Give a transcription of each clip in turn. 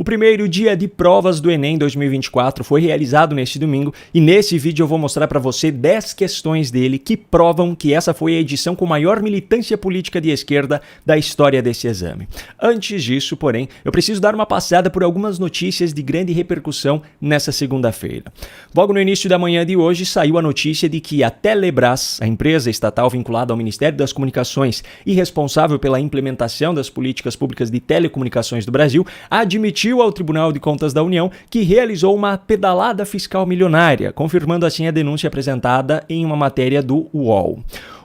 O primeiro dia de provas do Enem 2024 foi realizado neste domingo e nesse vídeo eu vou mostrar para você 10 questões dele que provam que essa foi a edição com maior militância política de esquerda da história desse exame. Antes disso, porém, eu preciso dar uma passada por algumas notícias de grande repercussão nessa segunda-feira. Logo no início da manhã de hoje saiu a notícia de que a Telebrás, a empresa estatal vinculada ao Ministério das Comunicações e responsável pela implementação das políticas públicas de telecomunicações do Brasil, admitiu ao Tribunal de Contas da União que realizou uma pedalada fiscal milionária, confirmando assim a denúncia apresentada em uma matéria do UOL.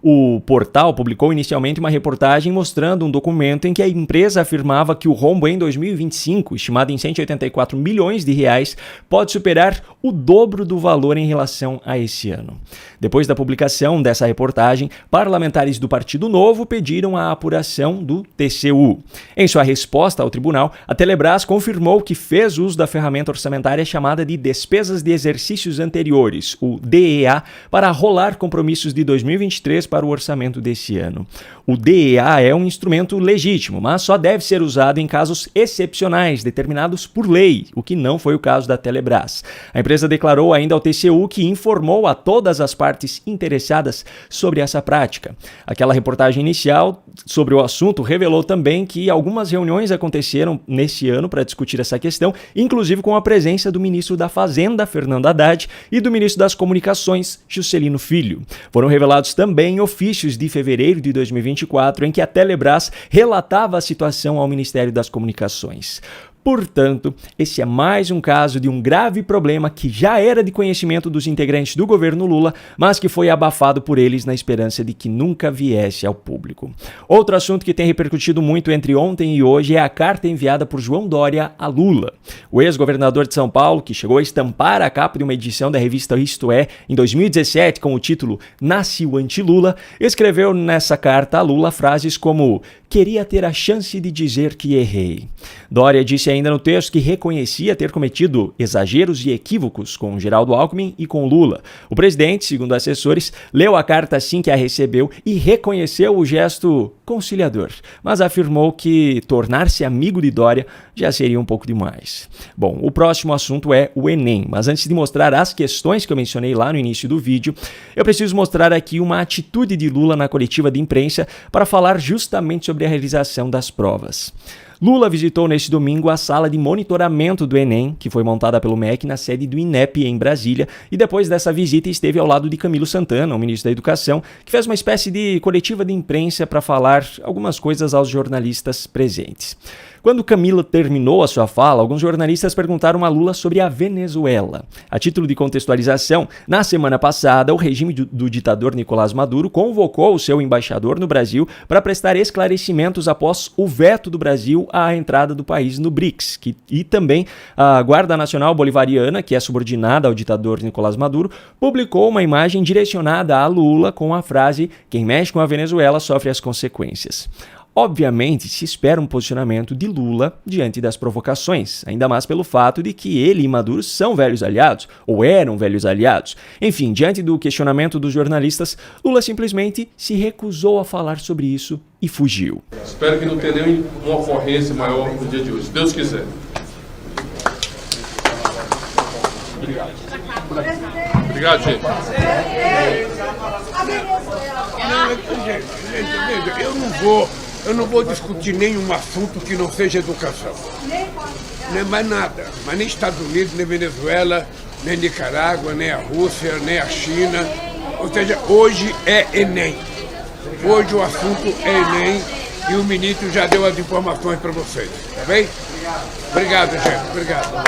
O portal publicou inicialmente uma reportagem mostrando um documento em que a empresa afirmava que o rombo em 2025, estimado em 184 milhões de reais, pode superar o dobro do valor em relação a esse ano. Depois da publicação dessa reportagem, parlamentares do Partido Novo pediram a apuração do TCU. Em sua resposta ao tribunal, a Telebrás confirmou que fez uso da ferramenta orçamentária chamada de Despesas de Exercícios Anteriores, o DEA, para rolar compromissos de 2023 para o orçamento desse ano. O DEA é um instrumento legítimo, mas só deve ser usado em casos excepcionais, determinados por lei, o que não foi o caso da Telebrás. A empresa declarou ainda ao TCU que informou a todas as partes interessadas sobre essa prática. Aquela reportagem inicial sobre o assunto revelou também que algumas reuniões aconteceram nesse ano para discutir essa questão, inclusive com a presença do ministro da Fazenda, Fernando Haddad, e do ministro das Comunicações, Juscelino Filho. Foram revelados também ofícios de fevereiro de 2024 em que a Telebrás relatava a situação ao Ministério das Comunicações. Portanto, esse é mais um caso de um grave problema que já era de conhecimento dos integrantes do governo Lula, mas que foi abafado por eles na esperança de que nunca viesse ao público. Outro assunto que tem repercutido muito entre ontem e hoje é a carta enviada por João Dória a Lula. O ex-governador de São Paulo, que chegou a estampar a capa de uma edição da revista Isto É, em 2017, com o título Nasce o Anti-Lula, escreveu nessa carta a Lula frases como "queria ter a chance de dizer que errei". Dória disse ainda no texto que reconhecia ter cometido exageros e equívocos com Geraldo Alckmin e com Lula. O presidente, segundo assessores, leu a carta assim que a recebeu e reconheceu o gesto conciliador, mas afirmou que tornar-se amigo de Dória já seria um pouco demais. Bom, o próximo assunto é o Enem, mas antes de mostrar as questões que eu mencionei lá no início do vídeo, eu preciso mostrar aqui uma atitude de Lula na coletiva de imprensa para falar justamente sobre a realização das provas. Lula visitou neste domingo a sala de monitoramento do Enem, que foi montada pelo MEC na sede do INEP em Brasília, e depois dessa visita esteve ao lado de Camilo Santana, o ministro da Educação, que fez uma espécie de coletiva de imprensa para falar algumas coisas aos jornalistas presentes. Quando Camilo terminou a sua fala, alguns jornalistas perguntaram a Lula sobre a Venezuela. A título de contextualização, na semana passada, o regime do ditador Nicolás Maduro convocou o seu embaixador no Brasil para prestar esclarecimentos após o veto do Brasil à entrada do país no BRICS, e também a Guarda Nacional Bolivariana, que é subordinada ao ditador Nicolás Maduro, publicou uma imagem direcionada a Lula com a frase "quem mexe com a Venezuela sofre as consequências". Obviamente, se espera um posicionamento de Lula diante das provocações, ainda mais pelo fato de que ele e Maduro são velhos aliados, ou eram velhos aliados. Enfim, diante do questionamento dos jornalistas, Lula simplesmente se recusou a falar sobre isso e fugiu. Espero que não tenha nenhuma ocorrência maior no dia de hoje, se Deus quiser. Obrigado. Obrigado, gente. Eu não vou discutir nenhum assunto que não seja educação. Nem mais nada. Mas nem Estados Unidos, nem Venezuela, nem Nicarágua, nem a Rússia, nem a China. Ou seja, hoje é Enem. Hoje o assunto é Enem e o ministro já deu as informações para vocês. Tá bem? Obrigado, gente. Obrigado.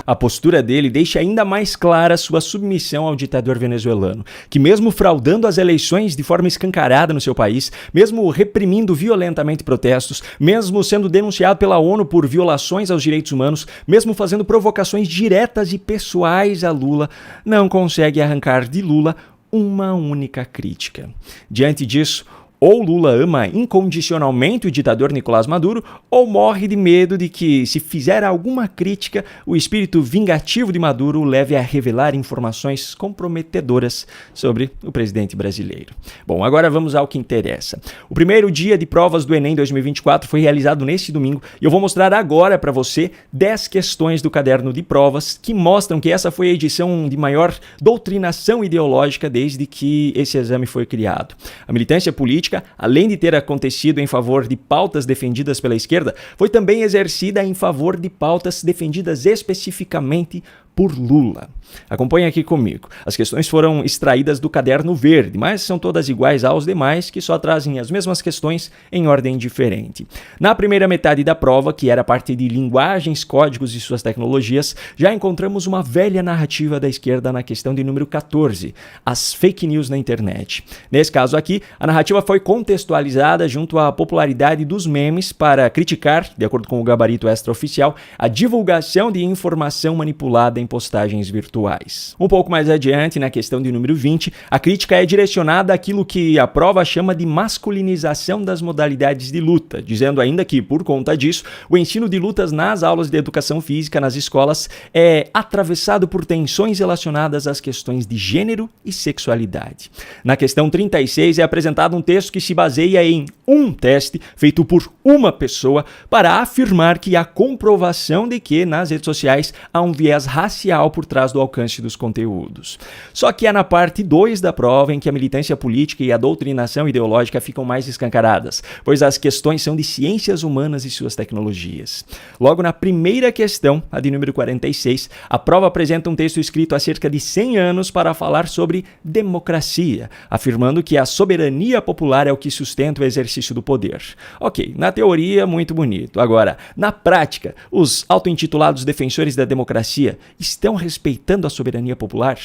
A postura dele deixa ainda mais clara sua submissão ao ditador venezuelano, que mesmo fraudando as eleições de forma escancarada no seu país, mesmo reprimindo violentamente protestos, mesmo sendo denunciado pela ONU por violações aos direitos humanos, mesmo fazendo provocações diretas e pessoais a Lula, não consegue arrancar de Lula uma única crítica. Diante disso, Ou Lula ama incondicionalmente o ditador Nicolás Maduro, ou morre de medo de que, se fizer alguma crítica, o espírito vingativo de Maduro o leve a revelar informações comprometedoras sobre o presidente brasileiro. Bom, agora vamos ao que interessa. O primeiro dia de provas do Enem 2024 foi realizado neste domingo e eu vou mostrar agora para você 10 questões do caderno de provas que mostram que essa foi a edição de maior doutrinação ideológica desde que esse exame foi criado. A militância política, além de ter acontecido em favor de pautas defendidas pela esquerda, foi também exercida em favor de pautas defendidas especificamente por Lula. Acompanhe aqui comigo. As questões foram extraídas do caderno verde, mas são todas iguais aos demais, que só trazem as mesmas questões em ordem diferente. Na primeira metade da prova, que era a parte de linguagens, códigos e suas tecnologias, já encontramos uma velha narrativa da esquerda na questão de número 14, as fake news na internet. Nesse caso aqui, a narrativa foi contextualizada junto à popularidade dos memes para criticar, de acordo com o gabarito extraoficial, a divulgação de informação manipulada em postagens virtuais. Um pouco mais adiante, na questão de número 20, a crítica é direcionada àquilo que a prova chama de masculinização das modalidades de luta, dizendo ainda que, por conta disso, o ensino de lutas nas aulas de educação física nas escolas é atravessado por tensões relacionadas às questões de gênero e sexualidade. Na questão 36 é apresentado um texto que se baseia em um teste feito por uma pessoa para afirmar que há comprovação de que nas redes sociais há um viés racial por trás do alcance dos conteúdos. Só que é na parte 2 da prova em que a militância política e a doutrinação ideológica ficam mais escancaradas, pois as questões são de ciências humanas e suas tecnologias. Logo na primeira questão, a de número 46, a prova apresenta um texto escrito há cerca de 100 anos para falar sobre democracia, afirmando que a soberania popular é o que sustenta o exercício do poder. Ok, na teoria, muito bonito. Agora, na prática, os auto-intitulados defensores da democracia estão respeitando a soberania popular?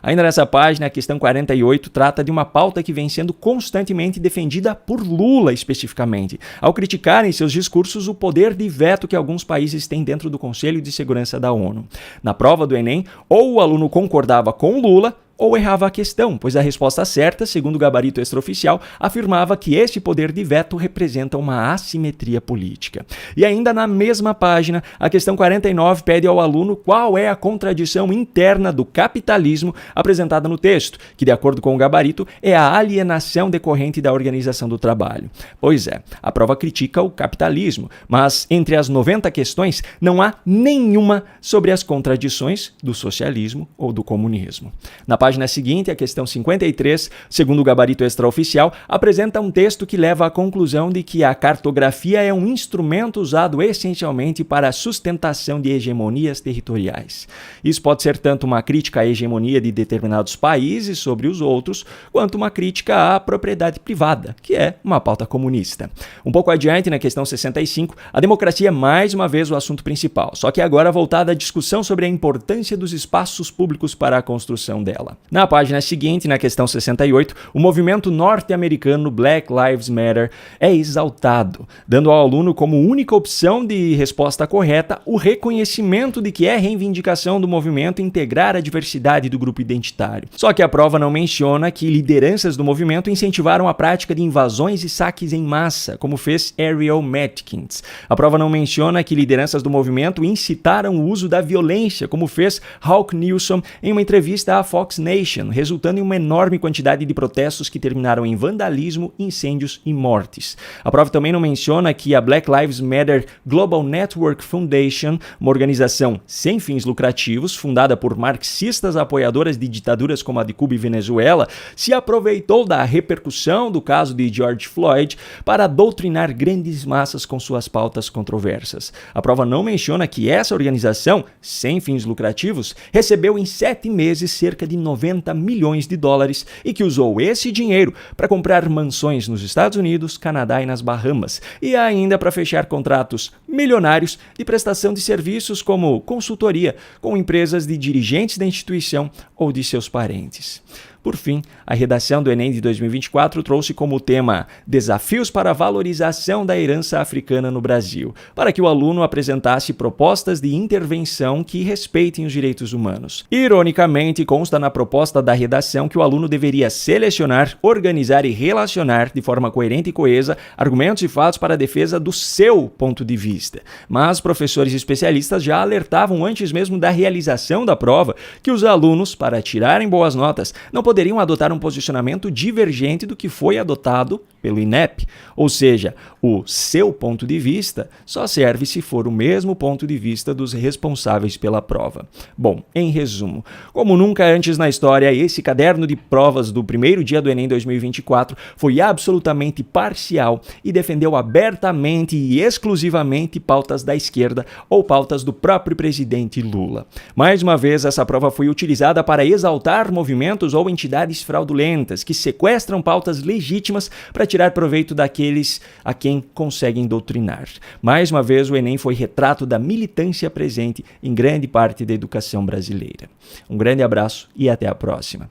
Ainda nessa página, a questão 48 trata de uma pauta que vem sendo constantemente defendida por Lula especificamente, ao criticar em seus discursos o poder de veto que alguns países têm dentro do Conselho de Segurança da ONU. Na prova do Enem, ou o aluno concordava com Lula, ou errava a questão, pois a resposta certa, segundo o gabarito extraoficial, afirmava que esse poder de veto representa uma assimetria política. E ainda na mesma página, a questão 49 pede ao aluno qual é a contradição interna do capitalismo apresentada no texto, que, de acordo com o gabarito, é a alienação decorrente da organização do trabalho. Pois é, a prova critica o capitalismo, mas entre as 90 questões não há nenhuma sobre as contradições do socialismo ou do comunismo. Na página seguinte, a questão 53, segundo o gabarito extraoficial, apresenta um texto que leva à conclusão de que a cartografia é um instrumento usado essencialmente para a sustentação de hegemonias territoriais. Isso pode ser tanto uma crítica à hegemonia de determinados países sobre os outros, quanto uma crítica à propriedade privada, que é uma pauta comunista. Um pouco adiante, na questão 65, a democracia é mais uma vez o assunto principal, só que agora voltada à discussão sobre a importância dos espaços públicos para a construção dela. Na página seguinte, na questão 68, o movimento norte-americano Black Lives Matter é exaltado, dando ao aluno como única opção de resposta correta o reconhecimento de que é reivindicação do movimento integrar a diversidade do grupo identitário. Só que a prova não menciona que lideranças do movimento incentivaram a prática de invasões e saques em massa, como fez Ariel Matkins. A prova não menciona que lideranças do movimento incitaram o uso da violência, como fez Hawk Newsom em uma entrevista à Fox Nation, resultando em uma enorme quantidade de protestos que terminaram em vandalismo, incêndios e mortes. A prova também não menciona que a Black Lives Matter Global Network Foundation, uma organização sem fins lucrativos, fundada por marxistas apoiadoras de ditaduras como a de Cuba e Venezuela, se aproveitou da repercussão do caso de George Floyd para doutrinar grandes massas com suas pautas controversas. A prova não menciona que essa organização, sem fins lucrativos, recebeu em 7 meses cerca de 90 milhões de dólares e que usou esse dinheiro para comprar mansões nos Estados Unidos, Canadá e nas Bahamas, e ainda para fechar contratos milionários de prestação de serviços como consultoria com empresas de dirigentes da instituição ou de seus parentes. Por fim, a redação do Enem de 2024 trouxe como tema Desafios para a valorização da herança africana no Brasil, para que o aluno apresentasse propostas de intervenção que respeitem os direitos humanos. Ironicamente, consta na proposta da redação que o aluno deveria selecionar, organizar e relacionar de forma coerente e coesa argumentos e fatos para a defesa do seu ponto de vista. Mas professores especialistas já alertavam antes mesmo da realização da prova que os alunos, para tirarem boas notas, não poderiam adotar um posicionamento divergente do que foi adotado pelo INEP, ou seja, o seu ponto de vista só serve se for o mesmo ponto de vista dos responsáveis pela prova. Bom, em resumo, como nunca antes na história, esse caderno de provas do primeiro dia do Enem 2024 foi absolutamente parcial e defendeu abertamente e exclusivamente pautas da esquerda ou pautas do próprio presidente Lula. Mais uma vez, essa prova foi utilizada para exaltar movimentos ou entidades fraudulentas que sequestram pautas legítimas para tirar proveito daqueles a quem conseguem doutrinar. Mais uma vez, o Enem foi retrato da militância presente em grande parte da educação brasileira. Um grande abraço e até a próxima.